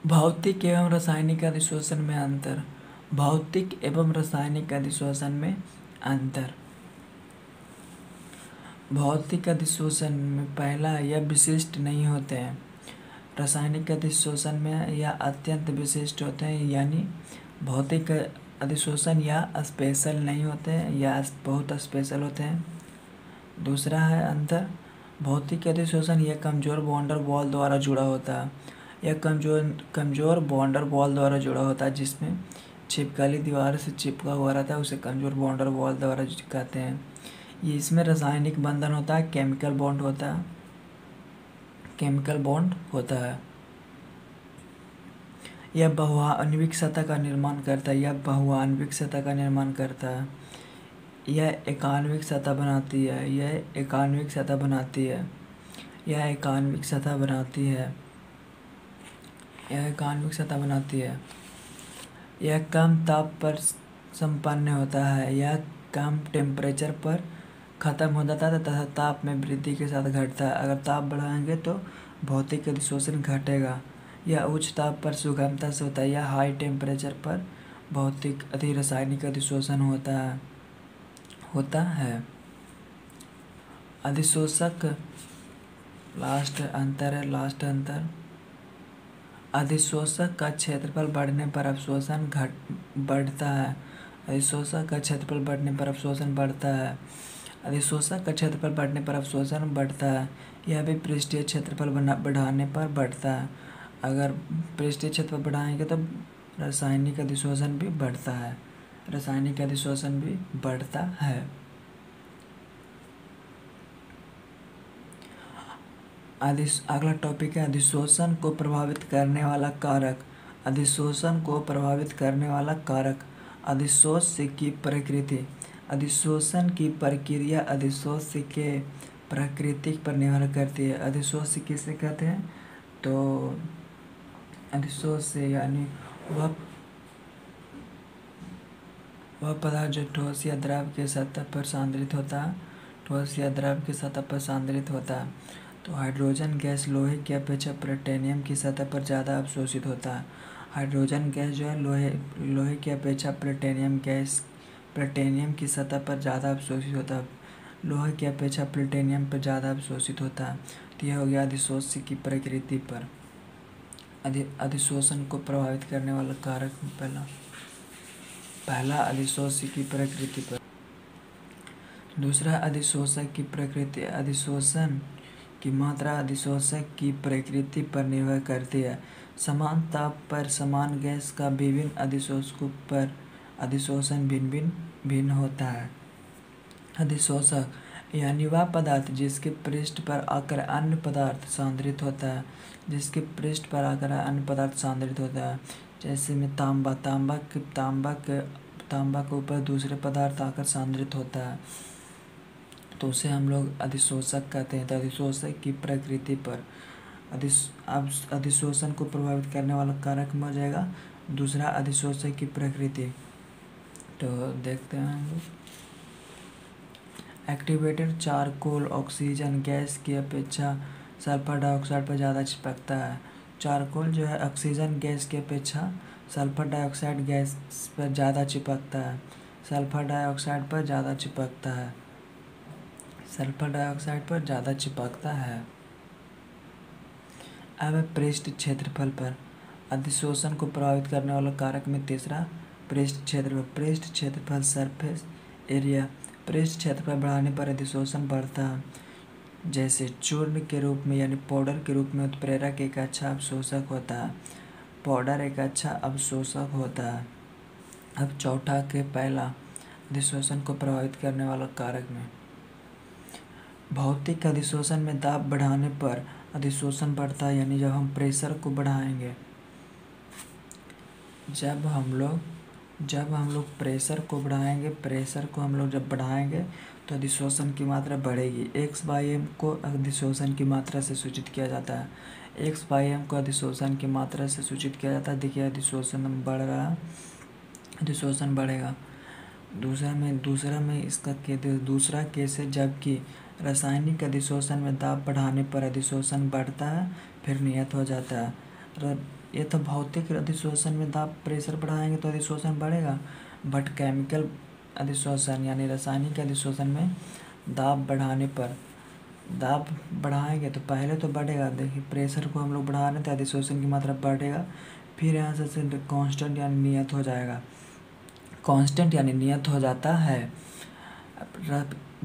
भौतिक एवं रासायनिक अधिशोषण में अंतर। भौतिक एवं रासायनिक अधिशोषण में अंतर। भौतिक अधिशोषण में पहला, यह विशिष्ट नहीं होते हैं। रासायनिक अधिशोषण में यह अत्यंत विशिष्ट होते हैं, यानी भौतिक अधिशोषण या स्पेशल नहीं होते हैं या बहुत स्पेशल होते हैं। दूसरा है अंतर, भौतिक अधिशोषण यह कमज़ोर बॉन्डर वॉल द्वारा जुड़ा होता है। यह कमज़ोर बॉन्डर वॉल द्वारा जुड़ा होता है, जिसमें छिपकली दीवार से चिपका हुआ रहता है, उसे कमज़ोर बॉन्डर वॉल द्वारा कहते हैं। ये इसमें रासायनिक बंधन होता है, केमिकल बॉन्ड होता है, केमिकल बॉन्ड होता है। यह बहुआण्विक सतह का निर्माण करता है, यह बहुआण्विक सतह का निर्माण करता है। यह एकाण्विक सतह बनाती है, यह एकाण्विक सतह बनाती है, यह एकाण्विक सतह बनाती है, यह एकाण्विक सतह बनाती है। यह कम ताप पर संपन्न होता है, यह कम टेम्परेचर पर ख़त्म हो जाता है तथा ताप में वृद्धि के साथ घटता है। अगर ताप बढ़ाएंगे तो भौतिक अधिशोषण घटेगा। यह उच्च ताप पर सुगमता से होता है, यह हाई टेम्परेचर पर भौतिक रासायनिक अधिशोषण होता है। अधिशोषक लास्ट अंतर, अधिशोषक का क्षेत्रफल बढ़ने पर अवशोषण बढ़ता है। अधिशोषक का क्षेत्रफल बढ़ने पर अवशोषण बढ़ता है। अधिशोषक का क्षेत्रफल बढ़ने पर अवशोषण बढ़ता है। यह भी पृष्ठीय क्षेत्रफल बढ़ाने पर बढ़ता है। अगर पृष्ठीय क्षेत्रफल बढ़ाएंगे तो रासायनिक अधिशोषण भी बढ़ता है, रासायनिक अधिशोषण भी बढ़ता है। अगला टॉपिक है अधिशोषण को प्रभावित करने वाला कारक। अधिशोषण को प्रभावित करने वाला कारक। अधिशोष की प्रकृति। अधिशोषण की प्रक्रिया अधिशोष के प्रकृति पर निर्भर करती है। अधिशोष किसे कहते हैं? तो अधिशोष से यानी वह पदार्थ जो ठोस या द्रव के सतह पर सांद्रित होता है, ठोस या द्रव की सतह पर सांद्रित होता है। तो हाइड्रोजन गैस लोहे की अपेक्षा प्लैटिनम की सतह पर ज़्यादा अवशोषित होता है। हाइड्रोजन गैस जो है लोहे की अपेक्षा प्लैटिनम की सतह पर ज़्यादा अवशोषित होता है। लोहे की अपेक्षा प्लैटिनम पर ज़्यादा अवशोषित होता है। तो यह हो गया अधिशोष की प्रकृति पर। अधिशोषण को प्रभावित करने वाला कारक पहला अधिशोष की प्रकृति पर। दूसरा अधिशोषक की प्रकृति। अधिशोषण की मात्रा अधिशोषक की प्रकृति पर निर्भर करती है। समान ताप पर समान गैस का विभिन्न अधिशोषकों पर अधिशोषण भिन्न होता है। अधिशोषक यानी वह पदार्थ जिसके पृष्ठ पर आकर अन्य पदार्थ सांद्रित होता है, जिसके पृष्ठ पर आकर अन्य पदार्थ सांद्रित होता है। जैसे में तांबा के ऊपर दूसरे पदार्थ आकर सांद्रित होता है, तो उसे हम लोग अधिशोषक कहते हैं। तो अधिशोषक की प्रकृति पर अधिशोषण को प्रभावित करने वाला कारक हो जाएगा दूसरा अधिशोषक की प्रकृति। तो देखते हैं हम लोग। एक्टिवेटेड चारकोल ऑक्सीजन गैस की अपेक्षा सल्फर डाइऑक्साइड पर ज़्यादा चिपकता है। चारकोल जो है ऑक्सीजन गैस की अपेक्षा सल्फर डाइऑक्साइड गैस पर ज़्यादा चिपकता है। सल्फर डाइऑक्साइड पर ज़्यादा चिपकता है। सल्फर डाइऑक्साइड पर ज़्यादा चिपकता है। अब पृष्ठ क्षेत्रफल पर। अधिशोषण को प्रभावित करने वाला कारक में तीसरा पृष्ठ क्षेत्रफल। पृष्ठ क्षेत्रफल सरफेस एरिया। पृष्ठ क्षेत्रफल बढ़ाने पर अधिशोषण बढ़ता है। जैसे चूर्ण के रूप में यानी पाउडर के रूप में उत्प्रेरक एक अच्छा अवशोषक होता है। पाउडर एक अच्छा अवशोषक होता है। अब चौथा के पहला अधिशोषण को प्रभावित करने वाला कारक में भौतिक अधिशोषण में दाब बढ़ाने पर अधिशोषण बढ़ता है, यानी जब हम प्रेशर को बढ़ाएंगे, जब हम लोग प्रेशर को बढ़ाएंगे, प्रेशर को हम लोग जब बढ़ाएंगे तो अधिशोषण की मात्रा बढ़ेगी। x/m को अधिशोषण की मात्रा से सूचित किया जाता है। x/m को अधिशोषण की मात्रा से सूचित किया जाता है। देखिए अधिशोषण बढ़ रहा है, अधिशोषण बढ़ेगा। दूसरा में इसका दूसरा केस है जबकि रासायनिक अधिशोषण में दाब बढ़ाने पर अधिशोषण बढ़ता है फिर नियत हो जाता है। ये तो भौतिक अधिशोषण में दाब प्रेशर बढ़ाएंगे तो अधिशोषण बढ़ेगा, बट केमिकल अधिशोषण यानी रासायनिक अधिशोषण में दाब बढ़ाएंगे तो पहले तो बढ़ेगा, देखिए प्रेशर को हम लोग बढ़ा रहे हैं तो अधिशोषण की मात्रा बढ़ेगा, फिर यहाँ से कांस्टेंट यानी नियत हो जाएगा, कांस्टेंट यानी नियत हो जाता है।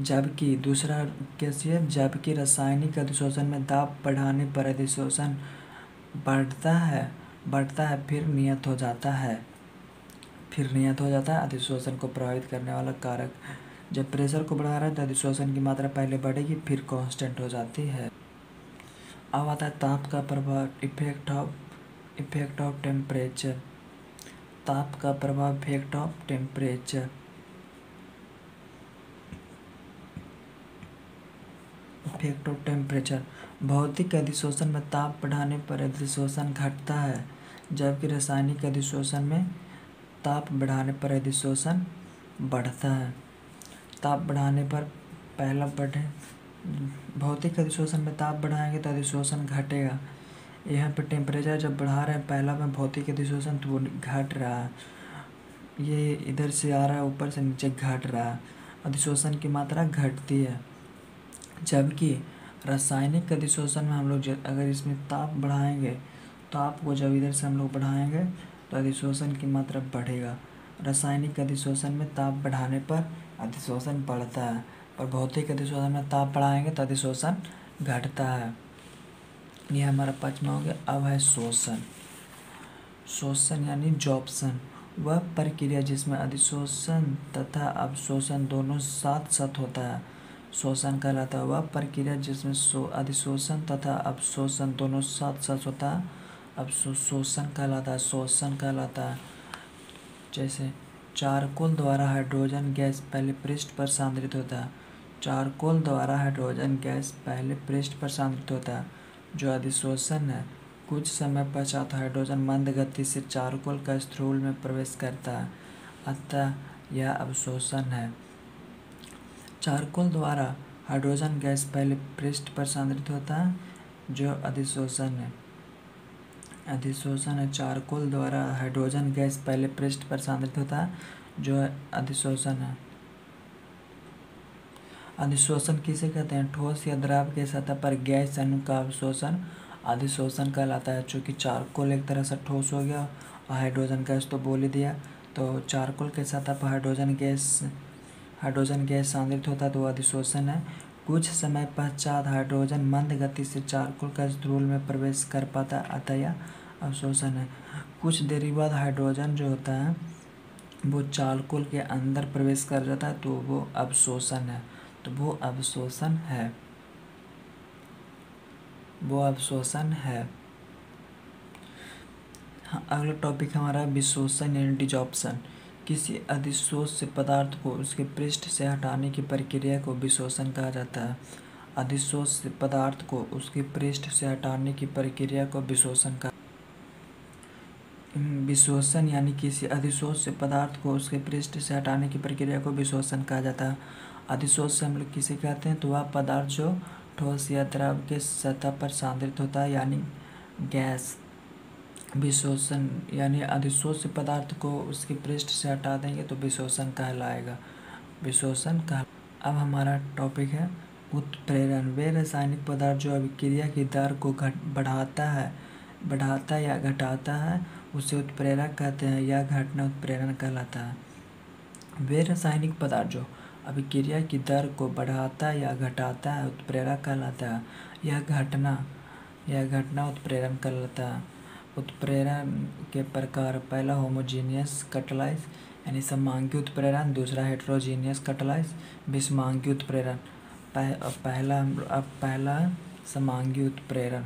जबकि दूसरा केस ये, जबकि रासायनिक अधिशोषण में दाब बढ़ाने पर अधिशोषण बढ़ता है फिर नियत हो जाता है, अधिशोषण को प्रभावित करने वाला कारक। जब प्रेशर को बढ़ा रहा है तो अधिशोषण की मात्रा पहले बढ़ेगी फिर कांस्टेंट हो जाती है। अब आता है ताप का प्रभाव, इफेक्ट ऑफ टेम्परेचर। ताप का प्रभाव, effect of temperature. Effect of temperature, भौतिक अधिशोषण में ताप बढ़ाने पर अधिशोषण घटता है, जबकि रासायनिक अधिशोषण में ताप बढ़ाने पर अधिशोषण बढ़ता है। ताप बढ़ाने पर पहला बढ़े, भौतिक अधिशोषण में ताप बढ़ाएंगे तो अधिशोषण घटेगा। यहाँ पे टेम्परेचर जब बढ़ा रहे हैं पहला में भौतिक अधिशोषण तो वो घट रहा है, ये इधर से आ रहा है ऊपर से नीचे घट रहा है, अधिशोषण की मात्रा घटती है। जबकि रासायनिक अधिशोषण में हम लोग अगर इसमें ताप बढ़ाएंगे, ताप को जब इधर से हम लोग बढ़ाएंगे तो अधिशोषण की मात्रा बढ़ेगा। रासायनिक अधिशोषण में ताप बढ़ाने पर अधिशोषण बढ़ता है, और भौतिक अधिशोषण में ताप बढ़ाएंगे तो अधिशोषण घटता है। ये हमारा पांचवा हो गया। अब है शोषण। शोषण यानी जॉब्सन, वह प्रक्रिया जिसमें अधिशोषण तथा अवशोषण दोनों साथ साथ होता है, शोषण कहलाता है। वह प्रक्रिया जिसमें अधिशोषण तथा अवशोषण दोनों साथ साथ होता है, अवशोषण कहलाता है, शोषण कहलाता है। जैसे चारकोल द्वारा हाइड्रोजन गैस पहले पृष्ठ पर सांद्रित होता है, चारकोल द्वारा हाइड्रोजन गैस पहले पृष्ठ पर सांद्रित होता है, जो अधिशोषण है। कुछ समय पश्चात हाइड्रोजन मंद गति से चारकोल का स्थूल में प्रवेश करता है, अतः यह अवशोषण है। चारकोल द्वारा हाइड्रोजन गैस पहले पृष्ठ पर सांद्रित होता है, जो अधिशोषण है। अधिशोषण है, चारकोल द्वारा हाइड्रोजन गैस पहले पृष्ठ पर सांद्रित होता है, जो अधिशोषण है। अधिशोषण किसे कहते हैं? ठोस या द्रव के सतह पर गैस अणु का अवशोषण अधिशोषण कहलाता है। चूँकि चारकोल एक तरह से ठोस हो गया और हाइड्रोजन गैस तो बोल ही दिया, तो चारकोल के सतह पर हाइड्रोजन गैस सांद्रित होता है तो वो अधिशोषण है। कुछ समय पश्चात हाइड्रोजन मंद गति से चारकोल का स्थूल में प्रवेश कर पाता है, अतः यह अवशोषण है। कुछ देरी बाद हाइड्रोजन जो होता है वो चारकोल के अंदर प्रवेश कर जाता है तो वो अवशोषण है, तो वो अवशोषण है। हाँ, अगला टॉपिक हमारा विशोषण यानी डिजॉर्प्शन। किसी अधिशोष्य पदार्थ को उसके पृष्ठ से हटाने की प्रक्रिया को विशोषण कहा जाता है। अधिशोष्य पदार्थ को उसके पृष्ठ से हटाने की प्रक्रिया को विशोषण यानी किसी अधिशोष्य पदार्थ को उसके पृष्ठ से हटाने की प्रक्रिया को विशोषण कहा जाता है। अधिशोष्य हम लोग किसे कहते हैं? तो वह पदार्थ जो ठोस या द्रव के सतह पर सांद्रित होता है यानी गैस। विशोषण यानी अधिशोष्य पदार्थ को उसके पृष्ठ से हटा देंगे तो विशोषण कहलाएगा। अब हमारा टॉपिक है उत्प्रेरण। वे रासायनिक पदार्थ जो अभिक्रिया की दर को बढ़ाता या घटाता है उसे उत्प्रेरक कहते हैं। यह घटना उत्प्रेरण कहलाता है। वे रासायनिक पदार्थ जो अभिक्रिया की दर को बढ़ाता या घटाता है उत्प्रेरक कहलाता है। यह घटना उत्प्रेरण कहलाता है। उत्प्रेरण के प्रकार, पहला होमोजीनियस कैटालाइज यानी समआंगी उत्प्रेरण, दूसरा हेटेरोजीनियस कैटालाइज विषमांगी उत्प्रेरण। पहला समआंगी उत्प्रेरण।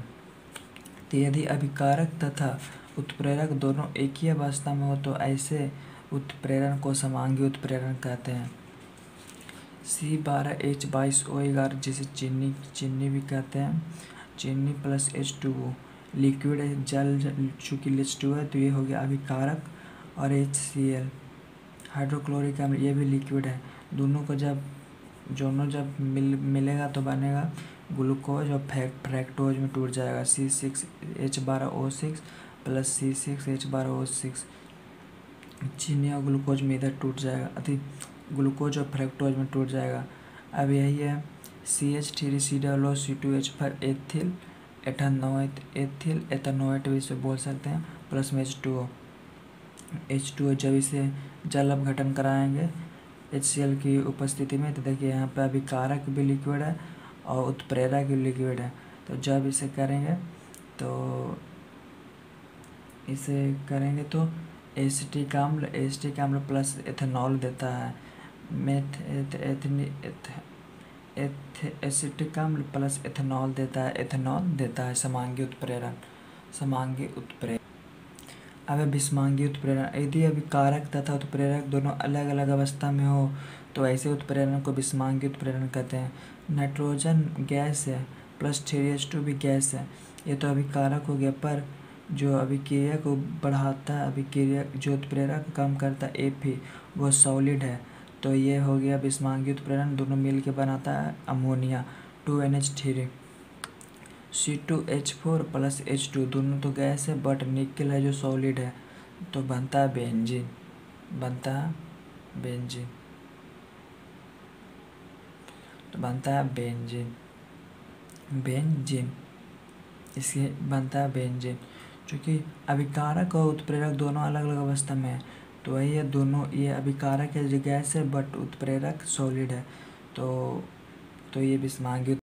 तो यदि अभिकारक तथा उत्प्रेरक दोनों एक ही अवस्था में हो तो ऐसे उत्प्रेरण को समआंगी उत्प्रेरण कहते हैं। C12H22O11 जिसे चीनी भी कहते हैं, चीनी प्लस H2O लिक्विड है, जल चूँकि H2 है तो ये हो गया अभिकारक, और HCl हाइड्रोक्लोरिक अम्ल ये भी लिक्विड है। दोनों को जब मिलेगा तो बनेगा ग्लूकोज और फ्रैक्टोज में टूट जाएगा। C6H12O6 प्लस C6H12O6 चीनी और ग्लूकोज में इधर टूट जाएगा, अति ग्लूकोज और फ्रैक्टोज में टूट जाएगा। अब यही है CH3COO2H5 एथिल एथनोएट भी इसे बोल सकते हैं, प्लस में H2O जब इसे जल अपघटन कराएंगे HCl की उपस्थिति में, तो देखिए यहाँ पे अभिकारक भी लिक्विड है और उत्प्रेरक भी लिक्विड है। तो जब इसे करेंगे तो एसिटिक अम्ल प्लस एथेनॉल देता है। एसिटिक अम्ल प्लस एथेनॉल देता है समांगी उत्प्रेरण। अब विषमांगी उत्प्रेरण, यदि अभिकारक तथा उत्प्रेरक दोनों अलग अलग अवस्था में हो तो ऐसे उत्प्रेरण को विषमांगी उत्प्रेरण कहते हैं। नाइट्रोजन गैस है प्लस 3H2 भी गैस है, ये तो अभिकारक हो गया, पर जो अभिक्रिया को बढ़ाता है, अभिक्रिया जो उत्प्रेरक कम करता है Fe, वो सॉलिड है। तो ये हो गया विषमांगी उत्प्रेरण, दोनों मिल के बनाता है ammonia 2NH3। C2H4 plus H2 दोनों तो गैस है, बट निकल है जो सॉलिड है, तो बनता है बेंजीन। इसके बनता है बेंजीन। चूँकि अभिकारक और उत्प्रेरक दोनों अलग अलग अवस्था में है, तो वही है दोनों, ये अभिकारक है जो गैस है, बट उत्प्रेरक सॉलिड है, तो ये विषमांगी